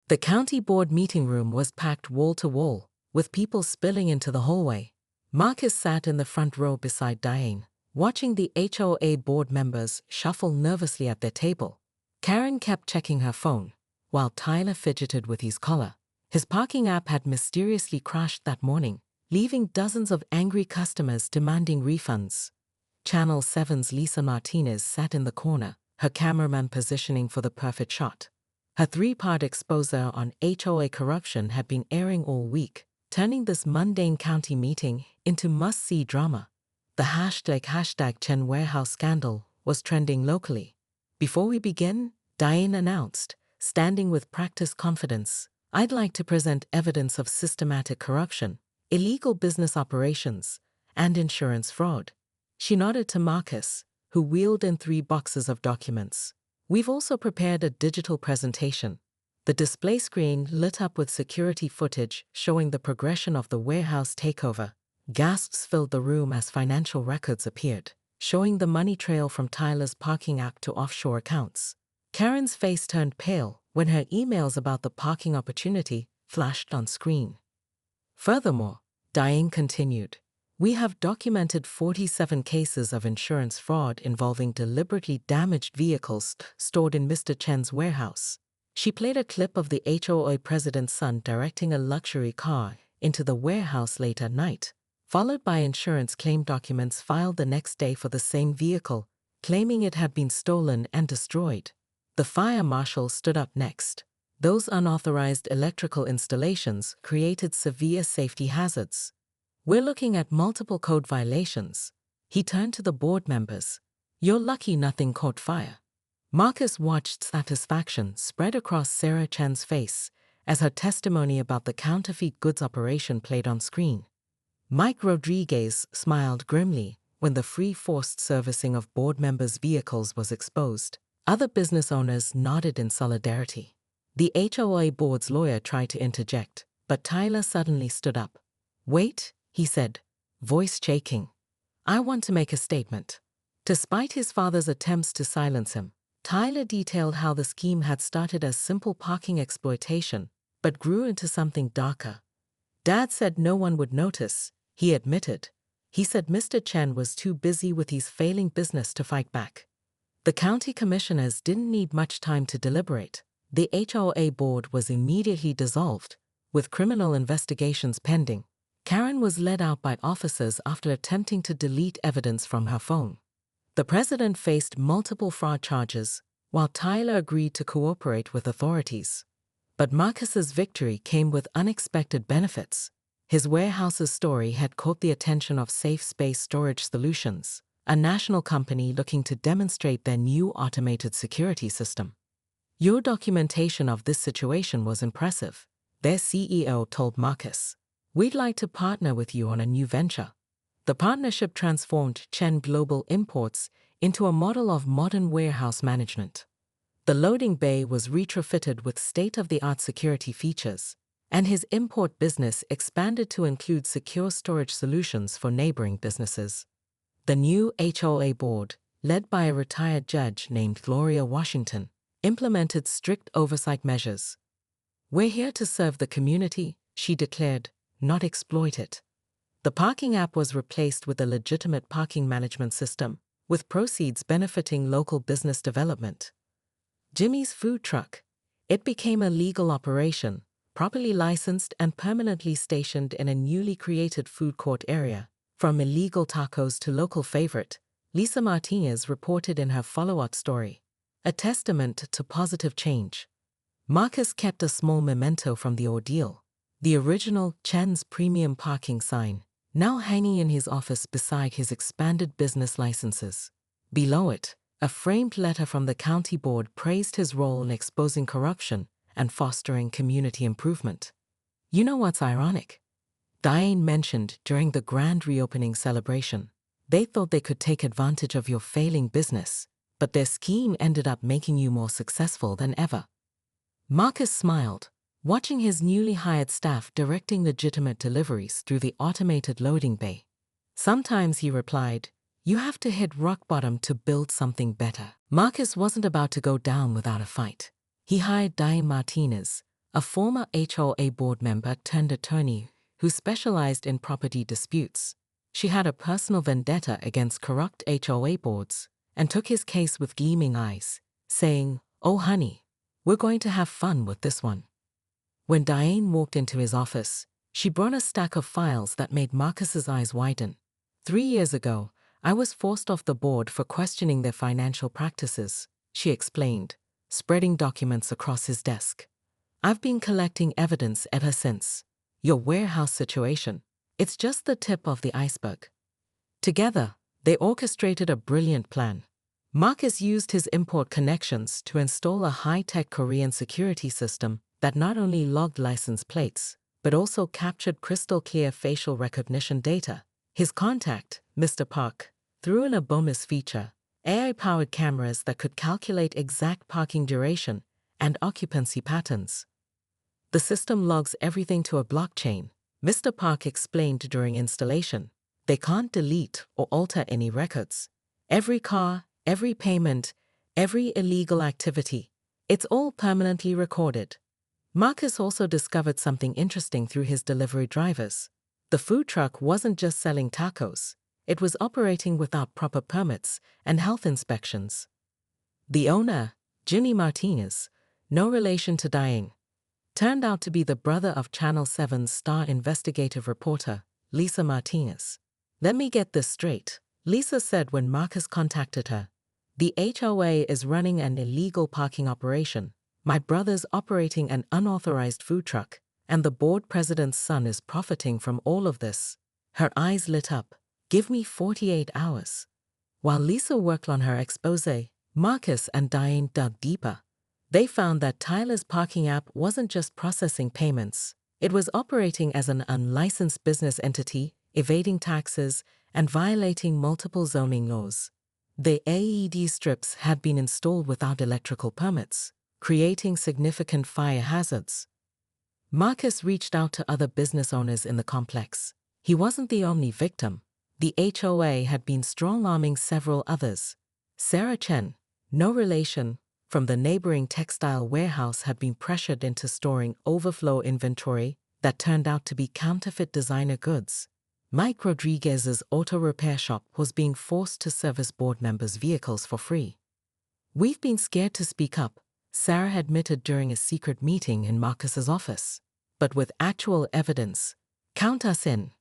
The county board meeting room was packed wall to wall, with people spilling into the hallway. Marcus sat in the front row beside Diane, watching the HOA board members shuffle nervously at their table. Karen kept checking her phone, while Tyler fidgeted with his collar. His parking app had mysteriously crashed that morning, leaving dozens of angry customers demanding refunds. Channel 7's Lisa Martinez sat in the corner, her cameraman positioning for the perfect shot. Her three-part exposé on HOA corruption had been airing all week, turning this mundane county meeting into must-see drama. The hashtag Chen warehouse scandal was trending locally. Before we begin, Diane announced, standing with practiced confidence, "I'd like to present evidence of systematic corruption, illegal business operations, and insurance fraud." She nodded to Marcus, who wheeled in 3 boxes of documents. "We've also prepared a digital presentation." The display screen lit up with security footage showing the progression of the warehouse takeover. Gasps filled the room as financial records appeared, showing the money trail from Tyler's parking app to offshore accounts. Karen's face turned pale when her emails about the parking opportunity flashed on screen. Furthermore, Diane continued, "We have documented 47 cases of insurance fraud involving deliberately damaged vehicles stored in Mr. Chen's warehouse." She played a clip of the HOA president's son directing a luxury car into the warehouse late at night, followed by insurance claim documents filed the next day for the same vehicle, claiming it had been stolen and destroyed. The fire marshal stood up next. "Those unauthorized electrical installations created severe safety hazards. We're looking at multiple code violations." He turned to the board members. "You're lucky nothing caught fire." Marcus watched satisfaction spread across Sarah Chen's face as her testimony about the counterfeit goods operation played on screen. Mike Rodriguez smiled grimly when the free forced servicing of board members' vehicles was exposed. Other business owners nodded in solidarity. The HOA board's lawyer tried to interject, but Tyler suddenly stood up. "Wait," he said, voice shaking. "I want to make a statement." Despite his father's attempts to silence him, Tyler detailed how the scheme had started as simple parking exploitation, but grew into something darker. "Dad said no one would notice," he admitted. "He said Mr. Chen was too busy with his failing business to fight back." The county commissioners didn't need much time to deliberate. The HOA board was immediately dissolved, with criminal investigations pending. Karen was led out by officers after attempting to delete evidence from her phone. The president faced multiple fraud charges, while Tyler agreed to cooperate with authorities. But Marcus's victory came with unexpected benefits. His warehouse's story had caught the attention of Safe Space Storage Solutions, a national company looking to demonstrate their new automated security system. "Your documentation of this situation was impressive," their CEO told Marcus. "We'd like to partner with you on a new venture." The partnership transformed Chen Global Imports into a model of modern warehouse management. The loading bay was retrofitted with state-of-the-art security features, and his import business expanded to include secure storage solutions for neighboring businesses. The new HOA board, led by a retired judge named Gloria Washington, implemented strict oversight measures. "We're here to serve the community," she declared, "not exploit it." The parking app was replaced with a legitimate parking management system, with proceeds benefiting local business development. Jimmy's food truck. It became a legal operation, properly licensed and permanently stationed in a newly created food court area. From illegal tacos to local favorite, Lisa Martinez reported in her follow-up story, a testament to positive change. Marcus kept a small memento from the ordeal, the original Chen's premium parking sign, now hanging in his office beside his expanded business licenses. Below it, a framed letter from the county board praised his role in exposing corruption and fostering community improvement. "You know what's ironic?" Diane mentioned during the grand reopening celebration. "They thought they could take advantage of your failing business, but their scheme ended up making you more successful than ever." Marcus smiled, watching his newly hired staff directing legitimate deliveries through the automated loading bay. "Sometimes," he replied, "you have to hit rock bottom to build something better." Marcus wasn't about to go down without a fight. He hired Diane Martinez, a former HOA board member turned attorney who specialized in property disputes. She had a personal vendetta against corrupt HOA boards and took his case with gleaming eyes, saying, "Oh honey, we're going to have fun with this one." When Diane walked into his office, she brought a stack of files that made Marcus's eyes widen. 3 years ago, I was forced off the board for questioning their financial practices, she explained, spreading documents across his desk. I've been collecting evidence ever since. Your warehouse situation, it's just the tip of the iceberg. Together, they orchestrated a brilliant plan. Marcus used his import connections to install a high-tech Korean security system that not only logged license plates, but also captured crystal-clear facial recognition data. His contact, Mr. Park, threw in a bonus feature, AI-powered cameras that could calculate exact parking duration and occupancy patterns. The system logs everything to a blockchain, Mr. Park explained during installation. They can't delete or alter any records. Every car, every payment, every illegal activity, it's all permanently recorded. Marcus also discovered something interesting through his delivery drivers. The food truck wasn't just selling tacos, it was operating without proper permits and health inspections. The owner, Jimmy Martinez, no relation to Diane, turned out to be the brother of Channel 7's star investigative reporter, Lisa Martinez. "Let me get this straight," Lisa said when Marcus contacted her. "The HOA is running an illegal parking operation. My brother's operating an unauthorized food truck, and the board president's son is profiting from all of this." Her eyes lit up. "Give me 48 hours. While Lisa worked on her expose, Marcus and Diane dug deeper. They found that Tyler's parking app wasn't just processing payments. It was operating as an unlicensed business entity, evading taxes, and violating multiple zoning laws. The AED strips had been installed without electrical permits, creating significant fire hazards. Marcus reached out to other business owners in the complex. He wasn't the only victim. The HOA had been strong-arming several others. Sarah Chen, no relation, from the neighboring textile warehouse had been pressured into storing overflow inventory that turned out to be counterfeit designer goods. Mike Rodriguez's auto repair shop was being forced to service board members' vehicles for free. "We've been scared to speak up," Sarah admitted during a secret meeting in Marcus's office. "But with actual evidence, count us in."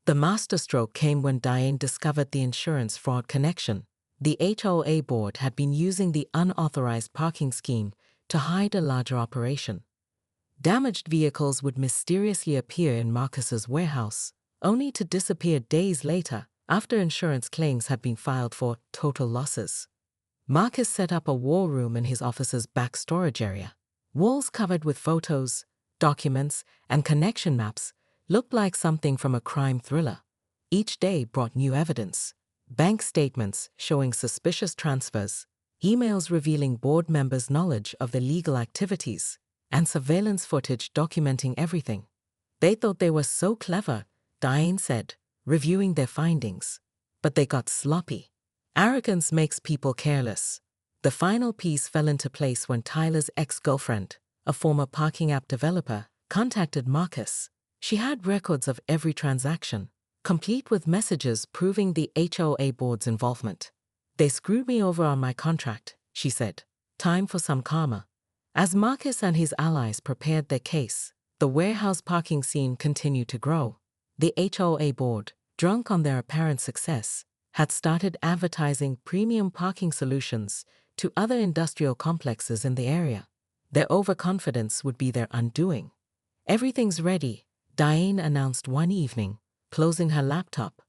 The masterstroke came when Diane discovered the insurance fraud connection. The HOA board had been using the unauthorized parking scheme to hide a larger operation. Damaged vehicles would mysteriously appear in Marcus's warehouse, only to disappear days later after insurance claims had been filed for total losses. Marcus set up a war room in his office's back storage area. Walls covered with photos, documents, and connection maps looked like something from a crime thriller. Each day brought new evidence. Bank statements showing suspicious transfers, emails revealing board members' knowledge of the legal activities, and surveillance footage documenting everything. "They thought they were so clever," Diane said, reviewing their findings. "But they got sloppy. Arrogance makes people careless." The final piece fell into place when Tyler's ex-girlfriend, a former parking app developer, contacted Marcus. She had records of every transaction, complete with messages proving the HOA board's involvement. "They screwed me over on my contract," she said. "Time for some karma." As Marcus and his allies prepared their case, the warehouse parking scene continued to grow. The HOA board, drunk on their apparent success, had started advertising premium parking solutions to other industrial complexes in the area. Their overconfidence would be their undoing. "Everything's ready," Diane announced one evening, closing her laptop.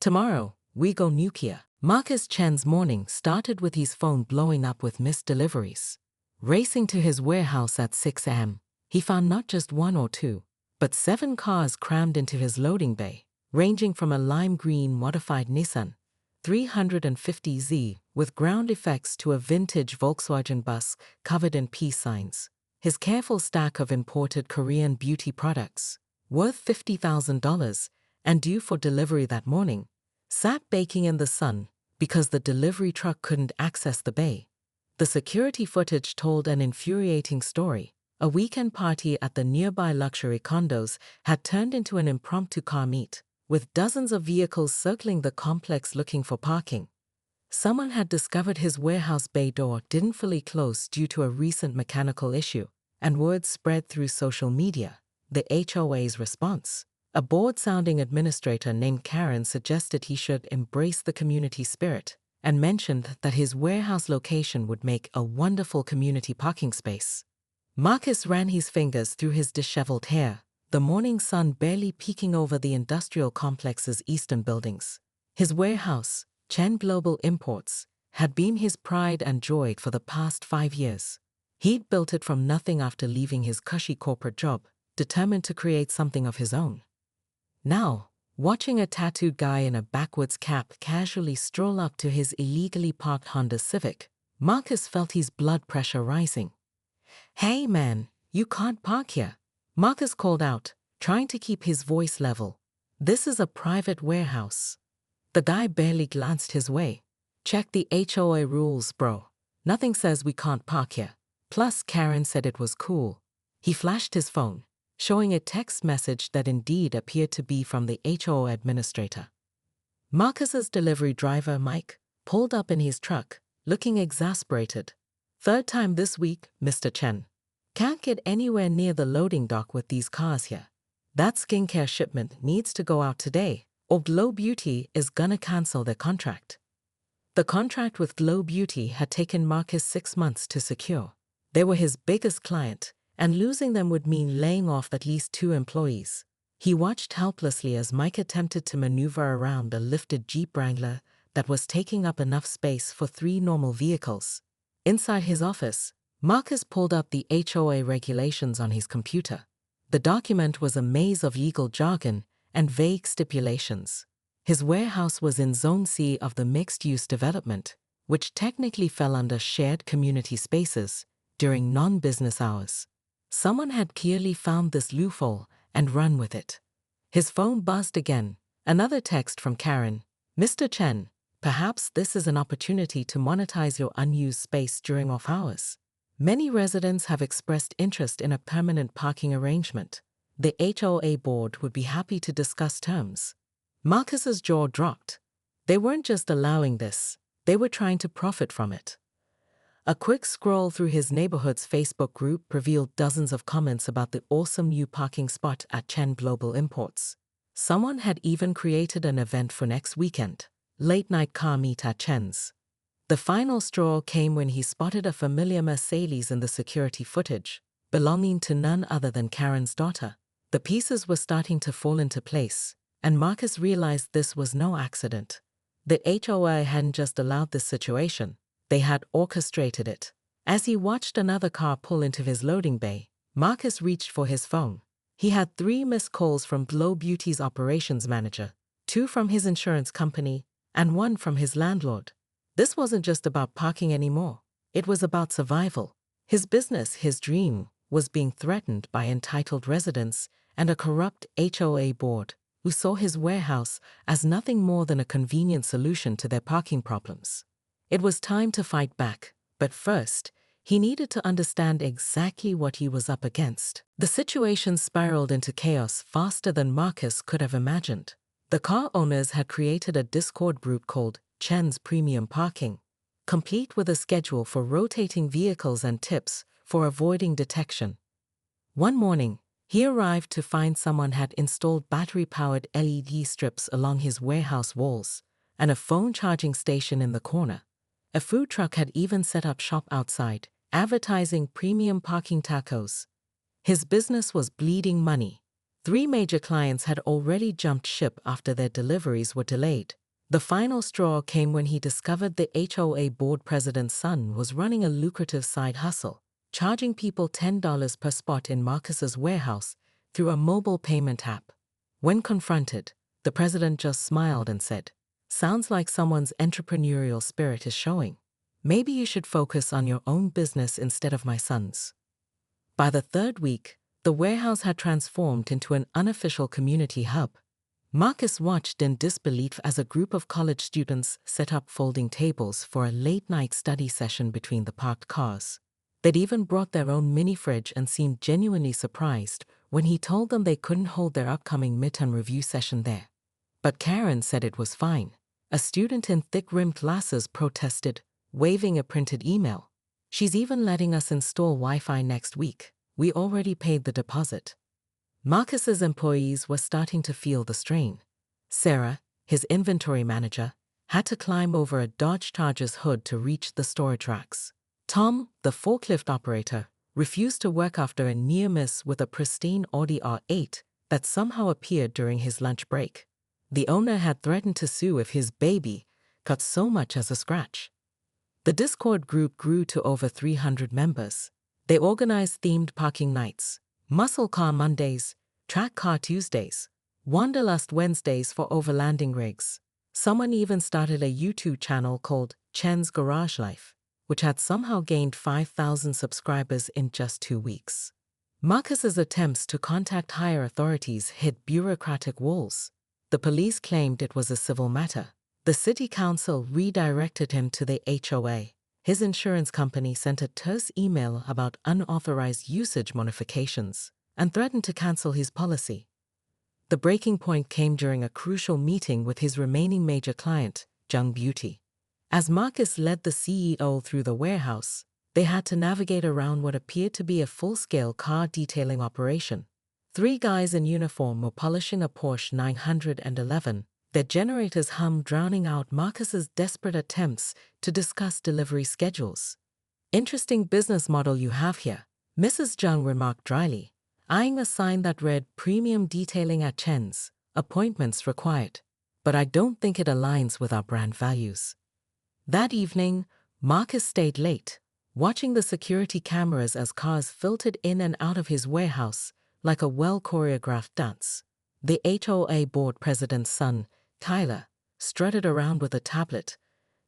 "Tomorrow, we go nuclear." Marcus Chen's morning started with his phone blowing up with missed deliveries. Racing to his warehouse at 6 a.m., he found not just one or two, but 7 cars crammed into his loading bay, ranging from a lime green modified Nissan 350Z with ground effects to a vintage Volkswagen bus covered in peace signs. His careful stack of imported Korean beauty products, worth $50,000 and due for delivery that morning, sat baking in the sun because the delivery truck couldn't access the bay. The security footage told an infuriating story. A weekend party at the nearby luxury condos had turned into an impromptu car meet, with dozens of vehicles circling the complex looking for parking. Someone had discovered his warehouse bay door didn't fully close due to a recent mechanical issue, and word spread through social media. The HOA's response. A bored-sounding administrator named Karen suggested he should embrace the community spirit and mentioned that his warehouse location would make a wonderful community parking space. Marcus ran his fingers through his disheveled hair, the morning sun barely peeking over the industrial complex's eastern buildings. His warehouse, Chen Global Imports, had been his pride and joy for the past 5 years. He'd built it from nothing after leaving his cushy corporate job, determined to create something of his own. Now, watching a tattooed guy in a backwoods cap casually stroll up to his illegally parked Honda Civic, Marcus felt his blood pressure rising. "Hey man, you can't park here," Marcus called out, trying to keep his voice level. "This is a private warehouse." The guy barely glanced his way. "Check the HOA rules, bro. Nothing says we can't park here. Plus, Karen said it was cool." He flashed his phone, showing a text message that indeed appeared to be from the HOA administrator. Marcus's delivery driver, Mike, pulled up in his truck, looking exasperated. "Third time this week, Mr. Chen. Can't get anywhere near the loading dock with these cars here. That skincare shipment needs to go out today, or Glow Beauty is gonna cancel their contract." The contract with Glow Beauty had taken Marcus 6 months to secure. They were his biggest client, and losing them would mean laying off at least 2 employees. He watched helplessly as Mike attempted to maneuver around a lifted Jeep Wrangler that was taking up enough space for 3 normal vehicles. Inside his office, Marcus pulled up the HOA regulations on his computer. The document was a maze of legal jargon and vague stipulations. His warehouse was in Zone C of the mixed-use development, which technically fell under shared community spaces during non-business hours. Someone had clearly found this loophole and run with it. His phone buzzed again, another text from Karen. "Mr. Chen, perhaps this is an opportunity to monetize your unused space during off hours. Many residents have expressed interest in a permanent parking arrangement. The HOA board would be happy to discuss terms." Marcus's jaw dropped. They weren't just allowing this, they were trying to profit from it. A quick scroll through his neighborhood's Facebook group revealed dozens of comments about the awesome new parking spot at Chen Global Imports. Someone had even created an event for next weekend, late-night car meet at Chen's. The final straw came when he spotted a familiar Mercedes in the security footage, belonging to none other than Karen's daughter. The pieces were starting to fall into place, and Marcus realized this was no accident. The HOA hadn't just allowed this situation, they had orchestrated it. As he watched another car pull into his loading bay, Marcus reached for his phone. He had 3 missed calls from Glow Beauty's operations manager, 2 from his insurance company, and 1 from his landlord. This wasn't just about parking anymore. It was about survival. His business, his dream, was being threatened by entitled residents and a corrupt HOA board who saw his warehouse as nothing more than a convenient solution to their parking problems. It was time to fight back, but first, he needed to understand exactly what he was up against. The situation spiraled into chaos faster than Marcus could have imagined. The car owners had created a Discord group called Chen's Premium Parking, complete with a schedule for rotating vehicles and tips for avoiding detection. One morning, he arrived to find someone had installed battery-powered LED strips along his warehouse walls and a phone charging station in the corner. A food truck had even set up shop outside, advertising premium parking tacos. His business was bleeding money. 3 major clients had already jumped ship after their deliveries were delayed. The final straw came when he discovered the HOA board president's son was running a lucrative side hustle, charging people $10 per spot in Marcus's warehouse through a mobile payment app. When confronted, the president just smiled and said, "Sounds like someone's entrepreneurial spirit is showing. Maybe you should focus on your own business instead of my son's." By the 3rd week, the warehouse had transformed into an unofficial community hub. Marcus watched in disbelief as a group of college students set up folding tables for a late-night study session between the parked cars. They'd even brought their own mini fridge and seemed genuinely surprised when he told them they couldn't hold their upcoming midterm review session there. But Karen said it was fine. A student in thick-rimmed glasses protested, waving a printed email. She's even letting us install Wi-Fi next week. We already paid the deposit. Marcus's employees were starting to feel the strain. Sarah, his inventory manager, had to climb over a Dodge Charger's hood to reach the storage racks. Tom, the forklift operator, refused to work after a near miss with a pristine Audi R8 that somehow appeared during his lunch break. The owner had threatened to sue if his baby got so much as a scratch. The Discord group grew to over 300 members. They organized themed parking nights, muscle car Mondays, track car Tuesdays, Wanderlust Wednesdays for overlanding rigs. Someone even started a YouTube channel called Chen's Garage Life, which had somehow gained 5,000 subscribers in just 2 weeks. Marcus's attempts to contact higher authorities hit bureaucratic walls. The police claimed it was a civil matter. The city council redirected him to the HOA. His insurance company sent a terse email about unauthorized usage modifications and threatened to cancel his policy. The breaking point came during a crucial meeting with his remaining major client, Jung Beauty. As Marcus led the CEO through the warehouse, they had to navigate around what appeared to be a full-scale car detailing operation. 3 guys in uniform were polishing a Porsche 911, their generators hum drowning out Marcus's desperate attempts to discuss delivery schedules. "Interesting business model you have here," Mrs. Jung remarked dryly, eyeing a sign that read "Premium Detailing at Chen's, Appointments Required." "But I don't think it aligns with our brand values." That evening, Marcus stayed late, watching the security cameras as cars filtered in and out of his warehouse like a well-choreographed dance. The HOA board president's son, Tyler, strutted around with a tablet,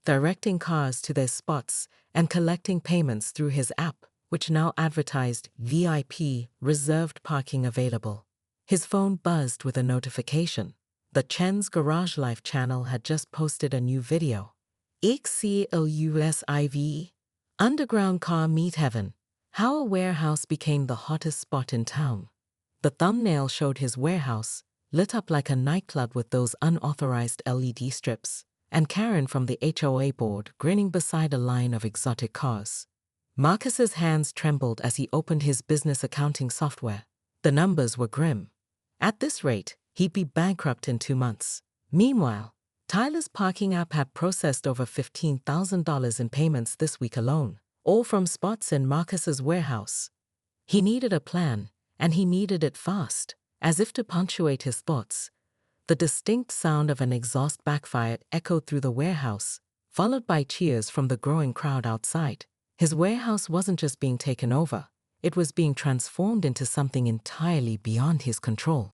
directing cars to their spots and collecting payments through his app, which now advertised VIP reserved parking available. His phone buzzed with a notification. The Chen's Garage Life channel had just posted a new video. XCLUSIV, Underground Car Meet Heaven, How a Warehouse Became the Hottest Spot in Town. The thumbnail showed his warehouse, lit up like a nightclub with those unauthorized LED strips, and Karen from the HOA board grinning beside a line of exotic cars. Marcus's hands trembled as he opened his business accounting software. The numbers were grim. At this rate, he'd be bankrupt in 2 months. Meanwhile, Tyler's parking app had processed over $15,000 in payments this week alone, all from spots in Marcus's warehouse. He needed a plan, and he needed it fast. As if to punctuate his thoughts, the distinct sound of an exhaust backfire echoed through the warehouse, followed by cheers from the growing crowd outside. His warehouse wasn't just being taken over, it was being transformed into something entirely beyond his control.